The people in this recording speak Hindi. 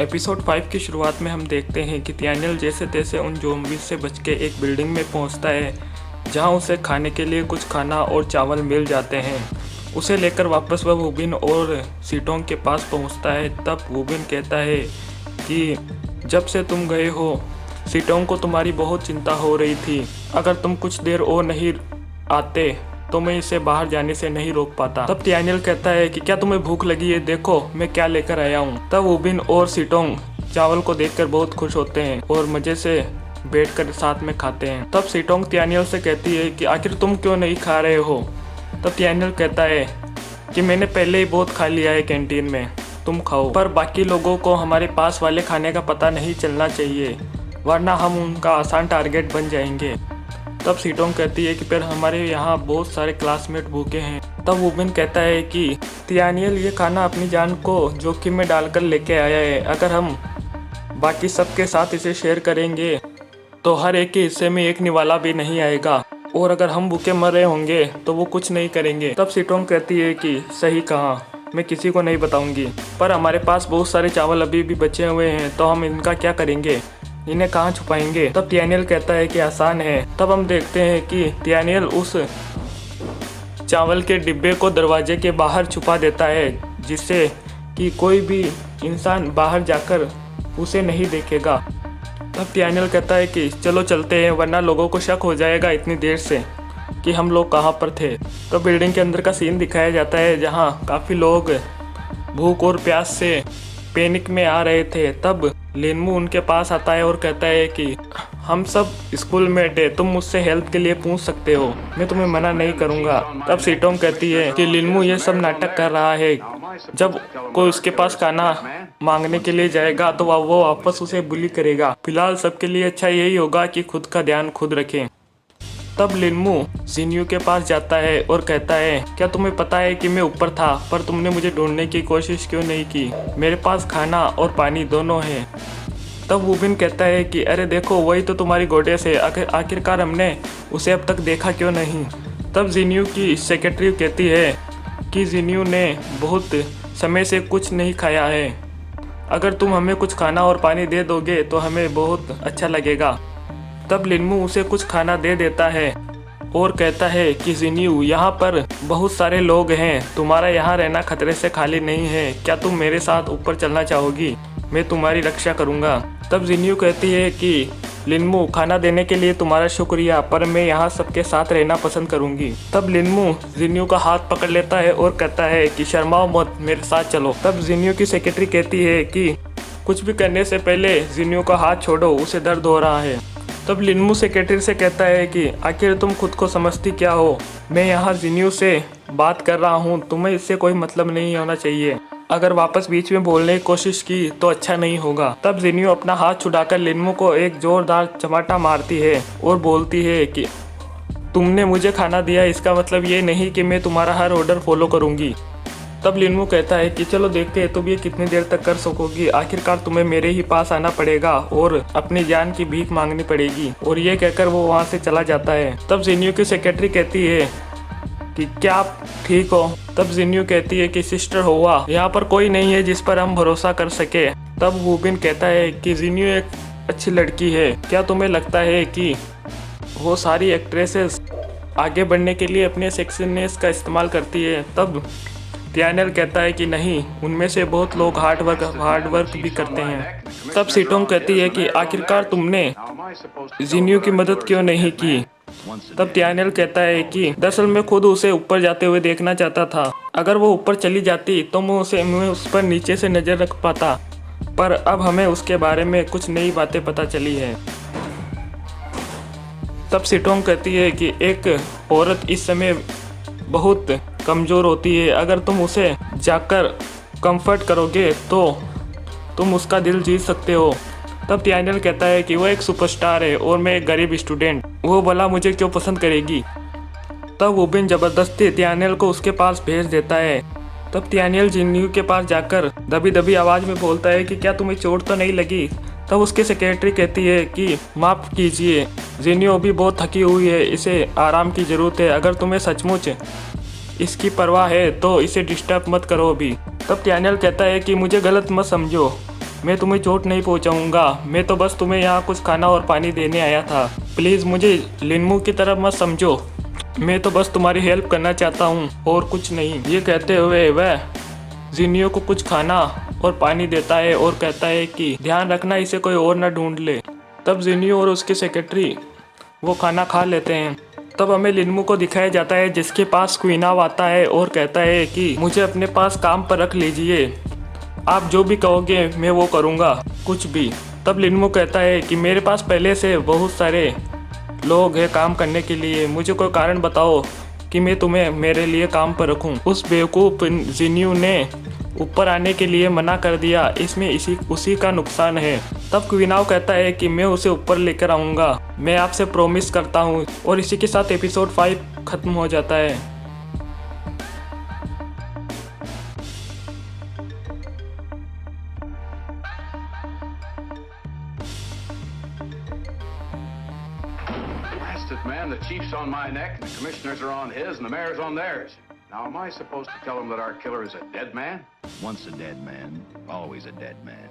एपिसोड 5 की शुरुआत में हम देखते हैं कि तियानियल जैसे तैसे उन ज़ॉम्बीज़ से बच के एक बिल्डिंग में पहुंचता है, जहां उसे खाने के लिए कुछ खाना और चावल मिल जाते हैं। उसे लेकर वापस वह वुबिन और सीटोंग के पास पहुंचता है। तब वुबिन कहता है कि जब से तुम गए हो सीटोंग को तुम्हारी बहुत चिंता हो रही थी। अगर तुम कुछ देर और नहीं आते तो मैं इसे बाहर जाने से नहीं रोक पाता। तब तियानियल कहता है कि क्या तुम्हें भूख लगी है, देखो मैं क्या लेकर आया हूँ। तब वुबिन और सीटोंग चावल को देखकर बहुत खुश होते हैं और मजे से बैठकर साथ में खाते हैं। तब सीटोंग तियानियल से कहती है कि आखिर तुम क्यों नहीं खा रहे हो। तब तियानियल कहता है कि मैंने पहले ही बहुत खा लिया है कैंटीन में, तुम खाओ। पर बाकी लोगों को हमारे पास वाले खाने का पता नहीं चलना चाहिए, वरना हम उनका आसान टारगेट बन जाएंगे। तब सीटोंग कहती है कि फिर हमारे यहाँ बहुत सारे क्लासमेट भूखे हैं। तब वुबिन कहता है कि तियानियल ये खाना अपनी जान को जोखिम में डालकर लेके आया है। अगर हम बाकी सबके साथ इसे शेयर करेंगे तो हर एक के हिस्से में एक निवाला भी नहीं आएगा, और अगर हम भूखे मर रहे होंगे तो वो कुछ नहीं करेंगे। तब सीटोंग कहती है कि सही कहा, मैं किसी को नहीं बताऊंगी, पर हमारे पास बहुत सारे चावल अभी भी बचे हुए हैं, तो हम इनका क्या करेंगे, इन्हें कहाँ छुपाएंगे। तब तियानियल कहता है कि आसान है। तब हम देखते हैं कि तियानियल उस चावल के डिब्बे को दरवाजे के बाहर छुपा देता है, जिससे कि कोई भी इंसान बाहर जाकर उसे नहीं देखेगा। तब तियानियल कहता है कि चलो चलते हैं, वरना लोगों को शक हो जाएगा इतनी देर से कि हम लोग कहाँ पर थे। तो बिल्डिंग के अंदर का सीन दिखाया जाता है, जहाँ काफ़ी लोग भूख और प्यास से पैनिक में आ रहे थे। तब लिनमू उनके पास आता है और कहता है कि हम सब स्कूल मेट है, तुम मुझसे हेल्प के लिए पूछ सकते हो, मैं तुम्हें मना नहीं करूंगा। तब सीटोंग कहती है कि लिनमू ये सब नाटक कर रहा है, जब कोई उसके पास खाना मांगने के लिए जाएगा तो वो वापस उसे बुली करेगा। फिलहाल सबके लिए अच्छा यही होगा कि खुद का ध्यान खुद रखें। तब लिनमू जिन्यू के पास जाता है और कहता है क्या तुम्हें पता है कि मैं ऊपर था, पर तुमने मुझे ढूंढने की कोशिश क्यों नहीं की, मेरे पास खाना और पानी दोनों है। तब वुबिन कहता है कि अरे देखो वही तो तुम्हारी गोडेस है, आखिरकार हमने उसे अब तक देखा क्यों नहीं। तब जिन्यू की सेक्रेटरी कहती है कि जिन्यू ने बहुत समय से कुछ नहीं खाया है, अगर तुम हमें कुछ खाना और पानी दे दोगे तो हमें बहुत अच्छा लगेगा। तब लिनमू उसे कुछ खाना दे देता है और कहता है कि जिन्यू यहाँ पर बहुत सारे लोग हैं, तुम्हारा यहाँ रहना खतरे से खाली नहीं है, क्या तुम मेरे साथ ऊपर चलना चाहोगी, मैं तुम्हारी रक्षा करूँगा। तब जिन्यू कहती है कि लिनमू खाना देने के लिए तुम्हारा शुक्रिया, पर मैं यहाँ सबके साथ रहना पसंद करूँगी। तब लिनमू जिन्यू का हाथ पकड़ लेता है और कहता है कि शर्माओ मत, मेरे साथ चलो। तब जिन्यू की सेक्रेटरी कहती है कि कुछ भी करने से पहले जिन्यू का हाथ छोड़ो, उसे दर्द हो रहा है। तब लिनमू सेक्रेटरी से कहता है कि आखिर तुम खुद को समझती क्या हो, मैं यहाँ जिन्यू से बात कर रहा हूँ, तुम्हें इससे कोई मतलब नहीं होना चाहिए, अगर वापस बीच में बोलने की कोशिश की तो अच्छा नहीं होगा। तब जिन्यू अपना हाथ छुड़ाकर लिनमू को एक जोरदार चमाटा मारती है और बोलती है कि तुमने मुझे खाना दिया, इसका मतलब ये नहीं कि मैं तुम्हारा हर ऑर्डर फॉलो करूँगी। तब लिनमू कहता है कि चलो देखते हैं तुम ये कितनी देर तक कर सकोगी, आखिरकार तुम्हें मेरे ही पास आना पड़ेगा और अपनी जान की भीख मांगनी पड़ेगी। और ये कहकर वो वहाँ से चला जाता है। तब जिन्यू की सेक्रेटरी कहती है कि क्या आप ठीक हो। तब जिन्यू कहती है कि सिस्टर होवा, यहाँ पर कोई नहीं है जिस पर हम भरोसा कर सके। तब वुबिन कहता है कि जिन्यू एक अच्छी लड़की है, क्या तुम्हें लगता है कि वो सारी एक्ट्रेसेस आगे बढ़ने के लिए अपने सेक्सीनेस का इस्तेमाल करती है। तब तियानियल कहता है कि नहीं, उनमें से बहुत लोग हार्ड वर्क भी करते हैं। तब सीटोंग कहती है कि आखिरकार तुमने जिन्यू की मदद क्यों नहीं की। तब तियानियल कहता है कि दरअसल मैं खुद उसे ऊपर जाते हुए देखना चाहता था, अगर वो ऊपर चली जाती तो मैं उस पर नीचे से नज़र रख पाता, पर अब हमें उसके बारे में कुछ नई बातें पता चली है। तब सीटोंग कहती है कि एक औरत इस समय बहुत कमज़ोर होती है, अगर तुम उसे जाकर कंफर्ट करोगे तो तुम उसका दिल जीत सकते हो। तब तियानियल कहता है कि वो एक सुपरस्टार है और मैं एक गरीब स्टूडेंट, वो भला मुझे क्यों पसंद करेगी। तब वुबिन ज़बरदस्ती तियानियल को उसके पास भेज देता है। तब तियानियल जिन्यू के पास जाकर दबी दबी आवाज़ में बोलता है कि क्या तुम्हें चोट तो नहीं लगी। तब उसकी सेक्रेटरी कहती है कि माफ़ कीजिए, जिन्यू अभी बहुत थकी हुई है, इसे आराम की ज़रूरत है, अगर तुम्हें सचमुच इसकी परवाह है तो इसे डिस्टर्ब मत करो अभी। तब तियानियल कहता है कि मुझे गलत मत समझो, मैं तुम्हें चोट नहीं पहुंचाऊंगा। मैं तो बस तुम्हें यहाँ कुछ खाना और पानी देने आया था। प्लीज़ मुझे लिनमू की तरफ मत समझो। मैं तो बस तुम्हारी हेल्प करना चाहता हूँ और कुछ नहीं। ये कहते हुए वह जिनियो को कुछ खाना और पानी देता है और कहता है कि ध्यान रखना इसे कोई और ना ढूंढ ले। तब जिनियो और उसके सेक्रेटरी वो खाना खा लेते हैं। तब हमें लिनमू को दिखाया जाता है जिसके पास क्वीनाव आता है और कहता है कि मुझे अपने पास काम पर रख लीजिए, आप जो भी कहोगे मैं वो करूँगा, कुछ भी। तब लिनमू कहता है कि मेरे पास पहले से बहुत सारे लोग हैं काम करने के लिए, मुझे कोई कारण बताओ कि मैं तुम्हें मेरे लिए काम पर रखूं। उस बेवकूफ़ जिनियो ने ऊपर आने के लिए मना कर दिया, इसमें उसी का नुकसान है। तब क्वीनाव कहता है कि मैं उसे ऊपर लेकर आऊँगा, मैं आपसे प्रॉमिस करता हूँ। और इसी के साथ एपिसोड 5 खत्म हो जाता है। Man, the chief's on my neck, and the commissioners are on his, and the mayor's on theirs. Now, am I supposed to tell them that our killer is a dead man? Once a dead man, always a dead man.